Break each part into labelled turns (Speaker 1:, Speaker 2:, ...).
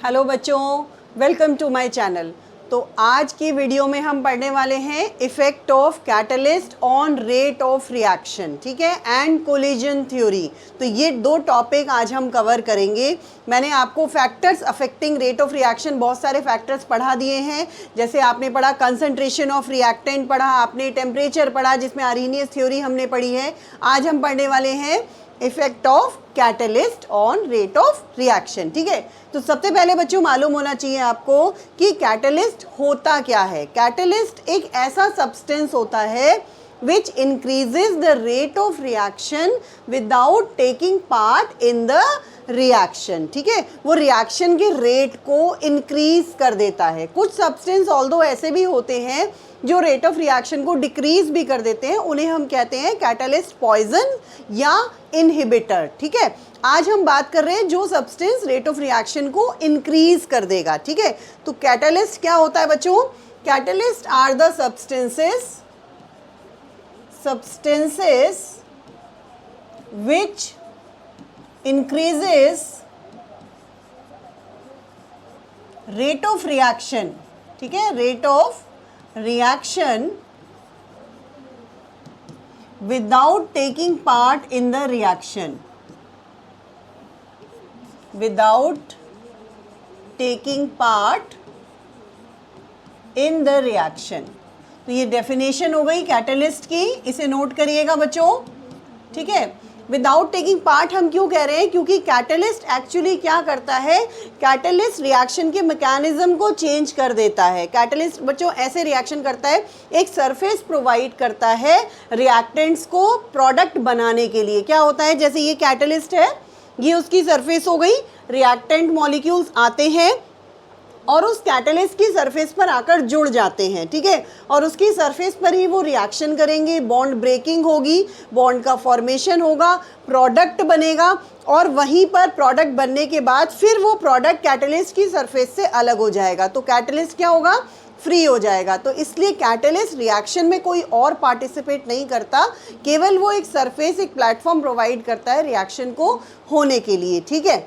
Speaker 1: Hello बच्चों, welcome to my channel. तो आज की वीडियो में हम पढ़ने वाले हैं effect of catalyst on rate of reaction, ठीक है, एंड कोलिजन थ्योरी। तो ये दो टॉपिक आज हम कवर करेंगे। मैंने आपको factors affecting rate of reaction बहुत सारे फैक्टर्स पढ़ा दिए हैं। जैसे आपने पढ़ा कंसंट्रेशन ऑफ रिएक्टेंट पढ़ा, आपने टेम्परेचर पढ़ा जिसमें आर्हेनियस थ्योरी हमने पढ़ी है। आज हम पढ़ने वाले हैं effect of catalyst on rate of reaction, ठीक है। तो सबसे पहले बच्चों मालूम होना चाहिए आपको कि कैटलिस्ट होता क्या है। कैटलिस्ट एक ऐसा सब्सटेंस होता है which increases the rate of reaction without taking part in the reaction, ठीक है। वो रिएक्शन के रेट को इंक्रीज कर देता है। कुछ सब्सटेंस ऑल्दो ऐसे भी होते हैं जो रेट ऑफ रिएक्शन को डिक्रीज भी कर देते हैं, उन्हें हम कहते हैं कैटलिस्ट पॉइजन या इनहिबिटर, ठीक है। आज हम बात कर रहे हैं जो सब्सटेंस रेट ऑफ रिएक्शन को इंक्रीज कर देगा, ठीक है। तो कैटलिस्ट क्या होता है बच्चों? Catalyst are the substances which increases rate of reaction, ठीक है, rate of reaction without taking part in the reaction, without taking part in the reaction। तो ये डेफिनेशन हो गई कैटलिस्ट की, इसे नोट करिएगा बच्चों, ठीक है। विदाउट टेकिंग पार्ट हम क्यों कह रहे हैं? क्योंकि कैटलिस्ट एक्चुअली क्या करता है, कैटलिस्ट रिएक्शन के मैकेनिज्म को चेंज कर देता है। कैटलिस्ट बच्चों ऐसे रिएक्शन करता है, एक सरफेस प्रोवाइड करता है रिएक्टेंट्स को प्रोडक्ट बनाने के लिए। क्या होता है, जैसे ये कैटलिस्ट है, ये उसकी सरफेस हो गई, रिएक्टेंट मॉलिक्यूल्स आते हैं और उस कैटलिस्ट की सरफेस पर आकर जुड़ जाते हैं, ठीक है, और उसकी सरफेस पर ही वो रिएक्शन करेंगे, बॉन्ड ब्रेकिंग होगी, बॉन्ड का फॉर्मेशन होगा, प्रोडक्ट बनेगा, और वहीं पर प्रोडक्ट बनने के बाद फिर वो प्रोडक्ट कैटलिस्ट की सरफेस से अलग हो जाएगा। तो कैटलिस्ट क्या होगा, फ्री हो जाएगा। तो इसलिए कैटलिस्ट रिएक्शन में कोई और पार्टिसिपेट नहीं करता, केवल वो एक सरफेस, एक प्लेटफॉर्म प्रोवाइड करता है रिएक्शन को होने के लिए, ठीक है।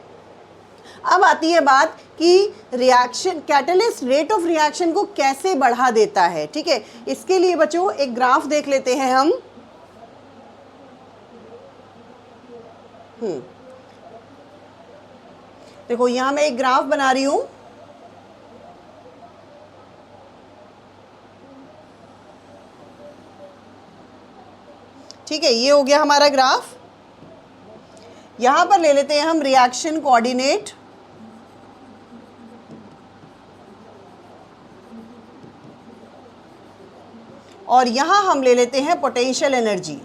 Speaker 1: अब आती है बात कि reaction catalyst rate of reaction को कैसे बढ़ा देता है, ठीक है। इसके लिए बच्चों एक ग्राफ देख लेते हैं हम। देखो यहां मैं एक ग्राफ बना रही हूं, ठीक है, ये हो गया हमारा ग्राफ। यहां पर ले लेते हैं हम रिएक्शन कोऑर्डिनेट, और यहां हम ले लेते हैं पोटेंशियल एनर्जी,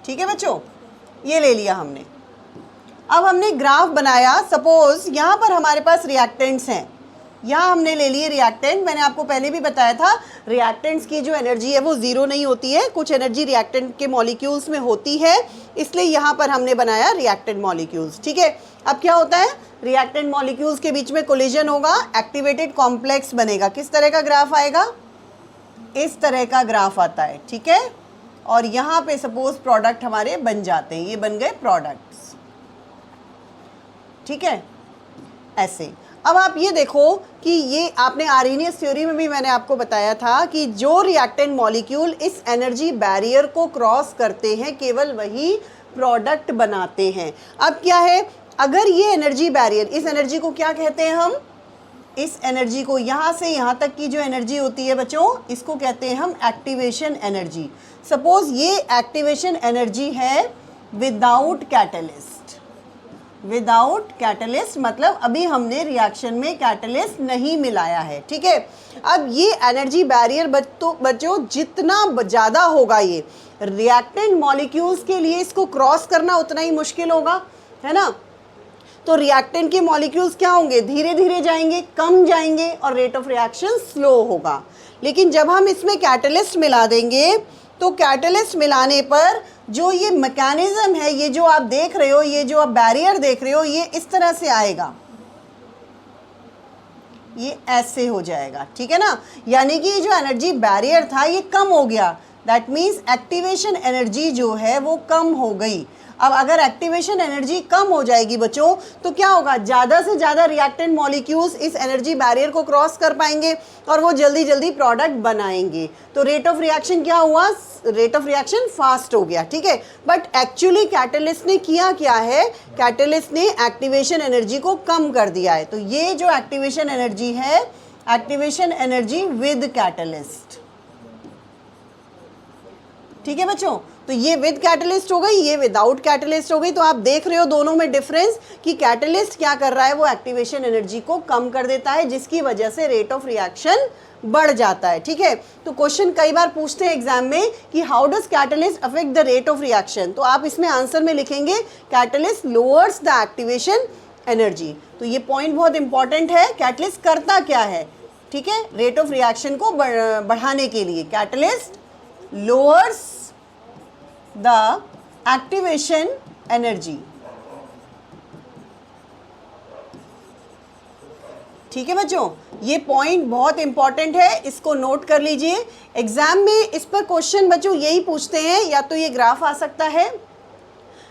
Speaker 1: ठीक है बच्चों, ये ले लिया हमने। अब हमने ग्राफ बनाया, सपोज यहां पर हमारे पास रिएक्टेंट्स हैं, यहाँ हमने ले लिए रिएक्टेंट। मैंने आपको पहले भी बताया था रिएक्टेंट्स की जो एनर्जी है वो ज़ीरो नहीं होती है, कुछ एनर्जी रिएक्टेंट के मॉलिक्यूल्स में होती है, इसलिए यहाँ पर हमने बनाया रिएक्टेंट मॉलिक्यूल्स, ठीक है। अब क्या होता है, रिएक्टेंट मॉलिक्यूल्स के बीच में कोलिजन होगा, एक्टिवेटेड कॉम्प्लेक्स बनेगा। किस तरह का ग्राफ आएगा? इस तरह का ग्राफ आता है, ठीक है। और यहाँ पे सपोज प्रोडक्ट हमारे बन जाते हैं, ये बन गए प्रोडक्ट्स, ठीक है, ऐसे। अब आप ये देखो कि ये आपने आर्हेनियस थ्योरी में भी मैंने आपको बताया था कि जो रिएक्टेंट मॉलिक्यूल इस एनर्जी बैरियर को क्रॉस करते हैं केवल वही प्रोडक्ट बनाते हैं। अब क्या है, अगर ये एनर्जी बैरियर, इस एनर्जी को क्या कहते हैं हम, इस एनर्जी को यहाँ से यहाँ तक की जो एनर्जी होती है बच्चों, इसको कहते हैं हम एक्टिवेशन एनर्जी। सपोज ये एक्टिवेशन एनर्जी है विदाउट कैटलिस्ट। विदाउट कैटलिस्ट मतलब अभी हमने रिएक्शन में कैटलिस्ट नहीं मिलाया है, ठीक है। अब ये एनर्जी बैरियर बच्चों जितना ज़्यादा होगा, ये रिएक्टेंट मॉलिक्यूल्स के लिए इसको क्रॉस करना उतना ही मुश्किल होगा, है ना। तो रिएक्टेंट के मॉलिक्यूल्स क्या होंगे, धीरे धीरे जाएंगे, कम जाएंगे, और रेट ऑफ रिएक्शन स्लो होगा। लेकिन जब हम इसमें कैटलिस्ट मिला देंगे तो कैटलिस्ट मिलाने पर जो ये मैकेनिज्म है, ये जो आप देख रहे हो, ये जो आप बैरियर देख रहे हो, ये इस तरह से आएगा, ये ऐसे हो जाएगा, ठीक है ना। यानी कि जो एनर्जी बैरियर था ये कम हो गया, दैट मीन्स एक्टिवेशन एनर्जी जो है वो कम हो गई। अब अगर एक्टिवेशन एनर्जी कम हो जाएगी बच्चों तो क्या होगा, ज़्यादा से ज़्यादा रिएक्टेंट मॉलिक्यूल्स इस एनर्जी बैरियर को क्रॉस कर पाएंगे और वो जल्दी जल्दी प्रोडक्ट बनाएंगे। तो रेट ऑफ रिएक्शन क्या हुआ, रेट ऑफ रिएक्शन फास्ट हो गया, ठीक है। बट एक्चुअली कैटलिस्ट ने किया क्या है, कैटलिस्ट ने एक्टिवेशन एनर्जी को कम कर दिया है। तो ये जो एक्टिवेशन एनर्जी है, एक्टिवेशन एनर्जी विद कैटलिस्ट, ठीक है बच्चों। तो ये विद कैटलिस्ट हो गई, ये विदाउट कैटलिस्ट हो गई। तो आप देख रहे हो दोनों में डिफरेंस कि कैटलिस्ट क्या कर रहा है, वो एक्टिवेशन एनर्जी को कम कर देता है, जिसकी वजह से रेट ऑफ रिएक्शन बढ़ जाता है, ठीक है। तो क्वेश्चन कई बार पूछते हैं एग्जाम में कि how does catalyst affect the rate of reaction. तो आप इसमें आंसर में लिखेंगे catalyst lowers the activation energy. तो ये पॉइंट बहुत इंपॉर्टेंट है, कैटलिस्ट करता क्या है, ठीक है, रेट ऑफ रिएक्शन को बढ़ाने के लिए। Catalyst lowers the activation energy, ठीक है बच्चों। ये पॉइंट बहुत इंपॉर्टेंट है, इसको नोट कर लीजिए। एग्जाम में इस पर क्वेश्चन बच्चों यही पूछते हैं, या तो ये ग्राफ आ सकता है,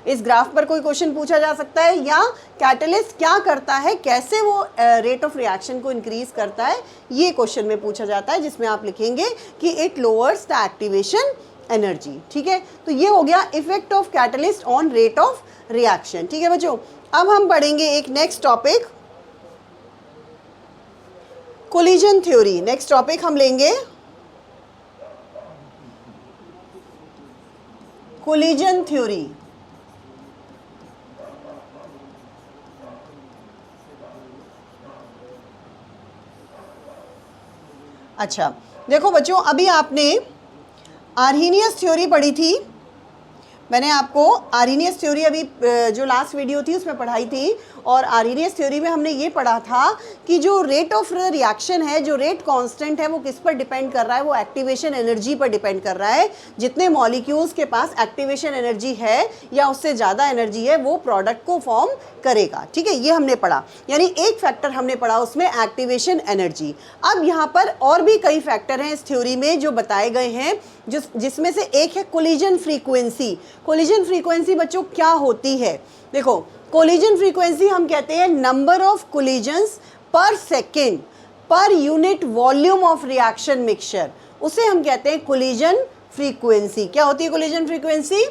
Speaker 1: इस ग्राफ पर कोई क्वेश्चन पूछा जा सकता है, या कैटलिस्ट क्या करता है, कैसे वो रेट ऑफ रिएक्शन को इंक्रीज करता है, ये क्वेश्चन में पूछा जाता है, जिसमें आप लिखेंगे कि it lowers the activation energy, ठीक है। तो ये हो गया effect of catalyst on rate of reaction, ठीक है बच्चों। अब हम पढ़ेंगे एक next topic, collision theory. Next topic हम लेंगे कोलिजन थ्योरी। अच्छा देखो बच्चों, अभी आपने आर्हीनियस थ्योरी पढ़ी थी, मैंने आपको आर्हीनियस थ्योरी अभी जो लास्ट वीडियो थी उसमें पढ़ाई थी। और आर्हीनियस थ्योरी में हमने ये पढ़ा था कि जो रेट ऑफ रिएक्शन है, जो रेट कांस्टेंट है, वो किस पर डिपेंड कर रहा है, वो एक्टिवेशन एनर्जी पर डिपेंड कर रहा है। जितने मॉलिक्यूल्स के पास एक्टिवेशन एनर्जी है या उससे ज़्यादा एनर्जी है, वो प्रोडक्ट को फॉर्म करेगा, ठीक है। ये हमने पढ़ा, यानी एक फैक्टर हमने पढ़ा उसमें एक्टिवेशन एनर्जी। अब यहाँ पर और भी कई फैक्टर हैं इस थ्योरी में जो बताए गए हैं, जिसमें से एक है कोलिजन फ्रीक्वेंसी। कोलिजन फ्रीक्वेंसी बच्चों क्या होती है, देखो कोलिजन फ्रीक्वेंसी हम कहते हैं number of collisions per second per unit volume of reaction mixture, उसे हम कहते हैं कोलिजन फ्रीक्वेंसी। क्या होती है collision frequency,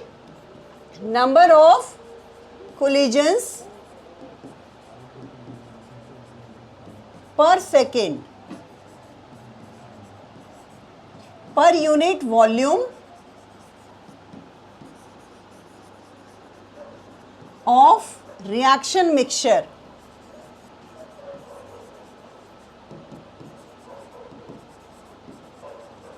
Speaker 1: number of collisions per second per unit volume of reaction mixture,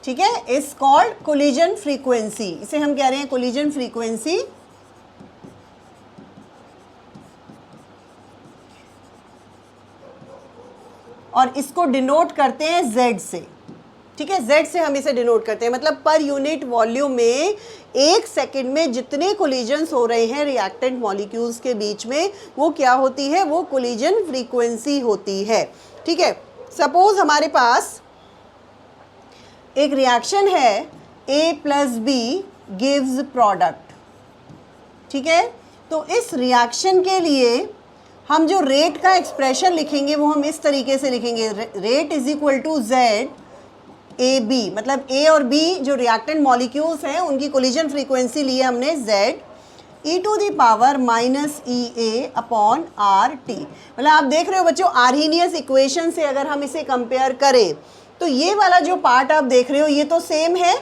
Speaker 1: ठीक है, इज कॉल्ड कोलिजन फ्रीक्वेंसी। इसे हम कह रहे हैं कोलिजन फ्रीक्वेंसी। और इसको डिनोट करते हैं Z से, ठीक है, Z से हम इसे डिनोट करते हैं, मतलब पर यूनिट वॉल्यूम में एक सेकंड में जितने कोलिजन्स हो रहे हैं रिएक्टेंट मॉलिक्यूल्स के बीच में, वो क्या होती है, वो कोलिजन फ्रीक्वेंसी होती है, ठीक है। सपोज हमारे पास एक रिएक्शन है A + B गिव्स प्रोडक्ट, ठीक है। तो इस रिएक्शन के लिए हम जो रेट का एक्सप्रेशन लिखेंगे वो हम इस तरीके से लिखेंगे, rate is equal to ZAB, मतलब A और B जो रिएक्टेंट मॉलिक्यूल्स हैं उनकी कोलिजन फ्रीक्वेंसी ली है हमने Z e⁻ -EA upon RT। मतलब आप देख रहे हो बच्चों, आर्हीनियस इक्वेशन से अगर हम इसे कंपेयर करें तो ये वाला जो पार्ट आप देख रहे हो ये तो सेम है,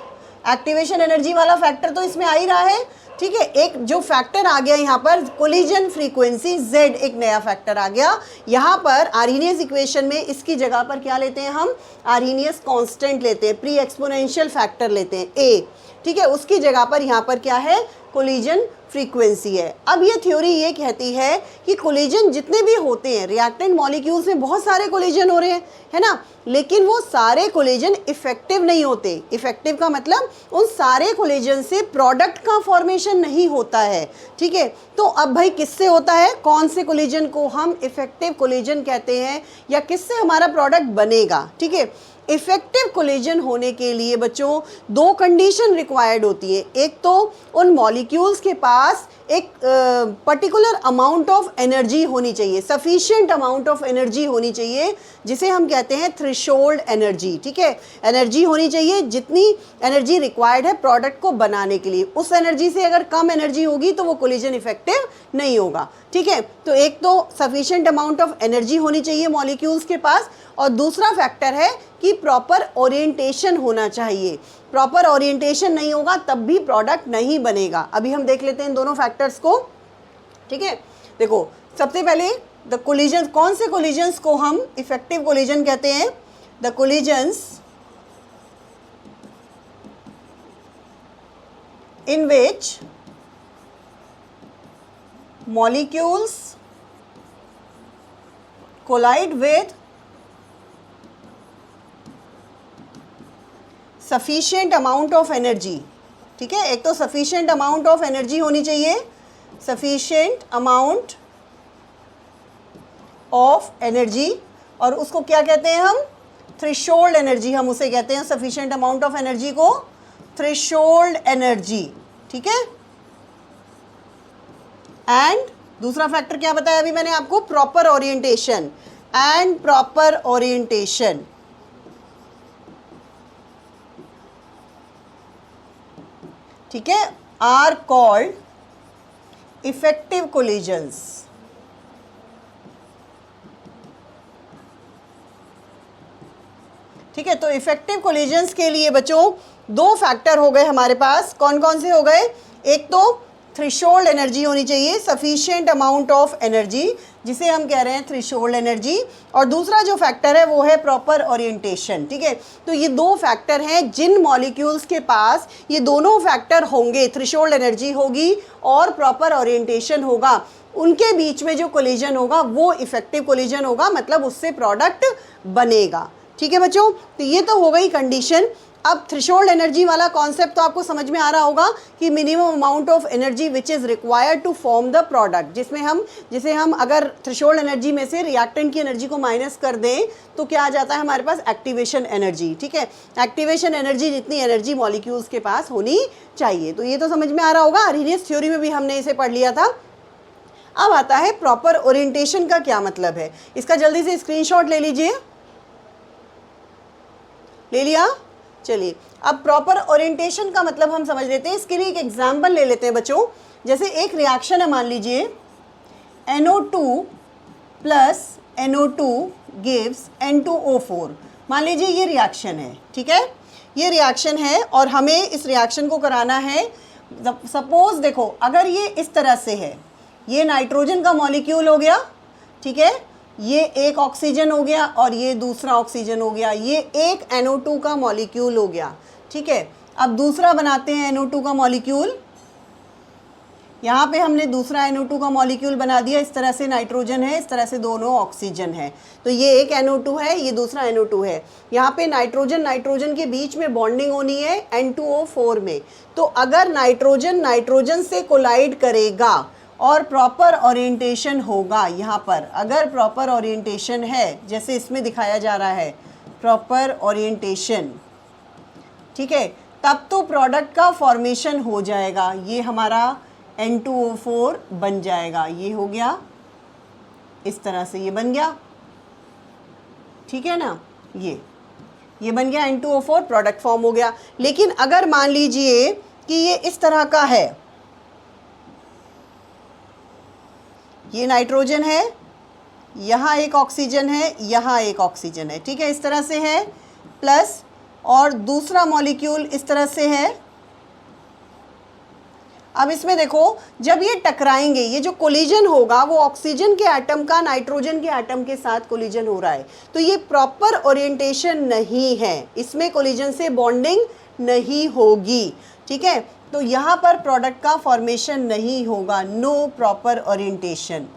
Speaker 1: एक्टिवेशन एनर्जी वाला फैक्टर तो इसमें आ ही रहा है, ठीक है। एक जो फैक्टर आ गया यहाँ पर कोलिजन फ्रीक्वेंसी Z, एक नया फैक्टर आ गया यहाँ पर। आर्हीनियस इक्वेशन में इसकी जगह पर क्या लेते हैं हम, आर्हीनियस कांस्टेंट लेते हैं, प्री एक्सपोनेंशियल फैक्टर लेते हैं A, ठीक है। उसकी जगह पर यहाँ पर क्या है, कोलिजन फ्रीक्वेंसी है। अब ये थ्योरी ये कहती है कि कोलिजन जितने भी होते हैं रिएक्टेंट मॉलिक्यूल्स में, बहुत सारे कोलिजन हो रहे हैं, है ना, लेकिन वो सारे कोलिजन इफेक्टिव नहीं होते। इफेक्टिव का मतलब उन सारे कोलिजन से प्रोडक्ट का फॉर्मेशन नहीं होता है, ठीक है। तो अब भाई किससे होता है, कौन से कोलिजन को हम इफेक्टिव कोलिजन कहते हैं, या किससे हमारा प्रोडक्ट बनेगा, ठीक है। इफेक्टिव कोलिजन होने के लिए बच्चों दो कंडीशन रिक्वायर्ड होती है। एक तो उन मॉलिक्यूल्स के पास एक पर्टिकुलर अमाउंट ऑफ एनर्जी होनी चाहिए, सफिशिएंट अमाउंट ऑफ एनर्जी होनी चाहिए, जिसे हम कहते हैं थ्रेशोल्ड एनर्जी। ठीक है, एनर्जी होनी चाहिए जितनी एनर्जी रिक्वायर्ड है प्रोडक्ट को बनाने के लिए। उस एनर्जी से अगर कम एनर्जी होगी तो वो कोलिजन इफेक्टिव नहीं होगा। ठीक है, तो एक तो सफिशिएंट अमाउंट ऑफ एनर्जी होनी चाहिए मॉलिक्यूल्स के पास, और दूसरा फैक्टर है कि प्रॉपर ओरिएंटेशन होना चाहिए। प्रॉपर ओरिएंटेशन नहीं होगा तब भी प्रोडक्ट नहीं बनेगा। अभी हम देख लेते हैं इन दोनों फैक्टर्स को। ठीक है, देखो सबसे पहले द कोलिजन, कौन से कोलिजन्स को हम इफेक्टिव कोलिजन कहते हैं? The collisions in which molecules collide with sufficient amount of energy। ठीक है, एक तो sufficient amount of energy होनी चाहिए, sufficient amount of energy, और उसको क्या कहते हैं हम? थ्रेशोल्ड एनर्जी हम उसे कहते हैं। sufficient amount of energy को थ्रेशोल्ड एनर्जी। ठीक है, एंड दूसरा फैक्टर क्या बताया अभी मैंने आपको? Proper orientation. And proper orientation ठीक है, आर कॉल्ड इफेक्टिव कोलिजन्स। ठीक है, तो इफेक्टिव कोलिजन्स के लिए बच्चों दो फैक्टर हो गए हमारे पास। कौन कौन से हो गए? एक तो थ्रेशोल्ड एनर्जी होनी चाहिए, सफिशिएंट अमाउंट ऑफ एनर्जी, जिसे हम कह रहे हैं थ्रेशोल्ड एनर्जी, और दूसरा जो फैक्टर है वो है प्रॉपर ओरिएंटेशन। ठीक है, तो ये दो फैक्टर हैं जिन मॉलिक्यूल्स के पास ये दोनों फैक्टर होंगे, थ्रेशोल्ड एनर्जी होगी और प्रॉपर ओरिएंटेशन होगा, उनके बीच में जो कोलिजन होगा वो इफेक्टिव कोलिजन होगा, मतलब उससे प्रोडक्ट बनेगा। ठीक है बच्चों, तो ये तो हो गई कंडीशन। अब थ्रेशोल्ड एनर्जी वाला कॉन्सेप्ट तो आपको समझ में आ रहा होगा कि minimum amount of energy which is required to form the product, जिसे हम अगर थ्रेशोल्ड एनर्जी में से रिएक्टेंट की एनर्जी को माइनस कर दें तो क्या आ जाता है हमारे पास? Activation energy. ठीक है, एक्टिवेशन एनर्जी जितनी एनर्जी मॉलिक्यूल्स के पास होनी चाहिए। तो ये तो समझ में आ रहा होगा, आर्हेनियस थ्योरी में भी हमने इसे पढ़ लिया था। अब आता है प्रॉपर ओरिएंटेशन का क्या मतलब है। इसका जल्दी से स्क्रीनशॉट ले लीजिए। ले लिया? चलिए, अब प्रॉपर ओरिएंटेशन का मतलब हम समझ लेते हैं। इसके लिए एक एग्जाम्पल ले लेते हैं बच्चों। जैसे एक रिएक्शन है, मान लीजिए NO2 plus NO2 gives N2O4। मान लीजिए ये रिएक्शन है। ठीक है, ये रिएक्शन है और हमें इस रिएक्शन को कराना है। सपोज देखो, अगर ये इस तरह से है, ये नाइट्रोजन का मॉलिक्यूल हो गया। ठीक है, ये एक ऑक्सीजन हो गया और ये दूसरा ऑक्सीजन हो गया, ये एक NO2 का मॉलिक्यूल हो गया। ठीक है, अब दूसरा बनाते हैं NO2 का मॉलिक्यूल। यहाँ पे हमने दूसरा NO2 का मॉलिक्यूल बना दिया। इस तरह से नाइट्रोजन है, इस तरह से दोनों ऑक्सीजन है। तो ये एक NO2 है, ये दूसरा NO2 है। यहाँ पे नाइट्रोजन नाइट्रोजन के बीच में बॉन्डिंग होनी है N2O4 में। तो अगर नाइट्रोजन नाइट्रोजन से कोलाइड करेगा और प्रॉपर ओरिएंटेशन होगा, यहाँ पर अगर प्रॉपर ओरिएंटेशन है, जैसे इसमें दिखाया जा रहा है प्रॉपर ओरिएंटेशन, ठीक है, तब तो प्रोडक्ट का फॉर्मेशन हो जाएगा। ये हमारा N2O4 बन जाएगा। ये हो गया, इस तरह से ये बन गया। ठीक है ना, ये बन गया N2O4, प्रोडक्ट फॉर्म हो गया। लेकिन अगर मान लीजिए कि ये इस तरह का है, ये नाइट्रोजन है, यहाँ एक ऑक्सीजन है, यहाँ एक ऑक्सीजन है। ठीक है, इस तरह से है प्लस, और दूसरा मॉलिक्यूल इस तरह से है। अब इसमें देखो, जब ये टकराएंगे, ये जो कोलिजन होगा वो ऑक्सीजन के एटम का नाइट्रोजन के एटम के साथ कोलिजन हो रहा है। तो ये प्रॉपर ओरिएंटेशन नहीं है, इसमें कोलिजन से बॉन्डिंग नहीं होगी। ठीक है, तो यहाँ पर प्रोडक्ट का फॉर्मेशन नहीं होगा, नो प्रॉपर ओरिएंटेशन।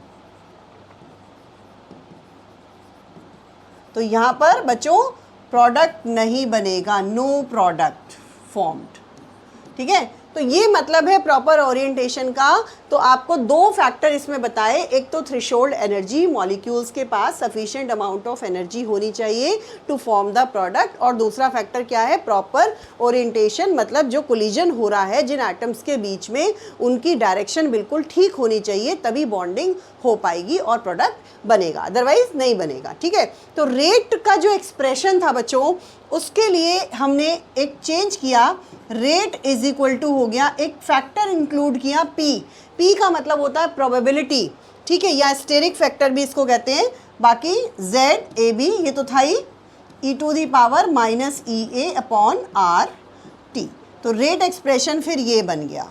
Speaker 1: तो यहाँ पर बच्चों प्रोडक्ट नहीं बनेगा, नो प्रोडक्ट फॉर्म्ड। ठीक है, तो ये मतलब है प्रॉपर ओरिएंटेशन का। तो आपको दो फैक्टर इसमें बताए, एक तो थ्रेशोल्ड एनर्जी, मॉलिक्यूल्स के पास सफिशिएंट अमाउंट ऑफ एनर्जी होनी चाहिए टू फॉर्म द प्रोडक्ट, और दूसरा फैक्टर क्या है, प्रॉपर ओरिएंटेशन, मतलब जो कोलिजन हो रहा है जिन एटम्स के बीच में उनकी डायरेक्शन बिल्कुल ठीक होनी चाहिए, तभी बॉन्डिंग हो पाएगी और प्रोडक्ट बनेगा, अदरवाइज नहीं बनेगा। ठीक है, तो रेट का जो एक्सप्रेशन था बच्चों, उसके लिए हमने एक चेंज किया, रेट इज इक्वल टू हो गया, एक फैक्टर इंक्लूड किया पी। पी का मतलब होता है प्रोबेबिलिटी, ठीक है, या स्टेरिक फैक्टर भी इसको कहते हैं। बाकी जेड ए बी ये तो था ही, E to the power minus E A upon R T. तो रेट एक्सप्रेशन फिर ये बन गया।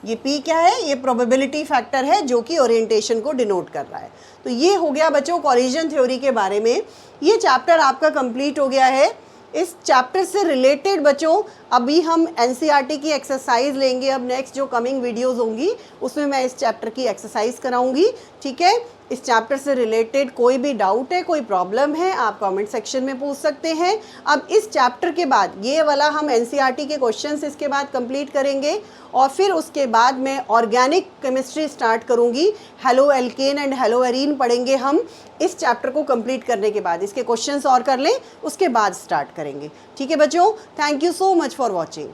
Speaker 1: ये P क्या है, ये प्रोबेबिलिटी फैक्टर है जो कि ओरिएंटेशन को डिनोट कर रहा है। तो ये हो गया बच्चों कोलिजन थ्योरी के बारे में। ये चैप्टर आपका कंप्लीट हो गया है। इस चैप्टर से रिलेटेड बच्चों अभी हम NCERT की एक्सरसाइज लेंगे। अब नेक्स्ट जो कमिंग वीडियोस होंगी उसमें मैं इस चैप्टर की एक्सरसाइज कराऊंगी। ठीक है, इस चैप्टर से रिलेटेड कोई भी डाउट है, कोई प्रॉब्लम है, आप कमेंट सेक्शन में पूछ सकते हैं। अब इस चैप्टर के बाद ये वाला हम NCERT के क्वेश्चंस इसके बाद कंप्लीट करेंगे, और फिर उसके बाद मैं ऑर्गेनिक केमिस्ट्री स्टार्ट करूंगी। Halo alkane and hello arene पढ़ेंगे हम इस चैप्टर को कंप्लीट करने के बाद। इसके क्वेश्चंस और कर लें, उसके बाद स्टार्ट करेंगे। ठीक है बच्चों, thank you so much for watching.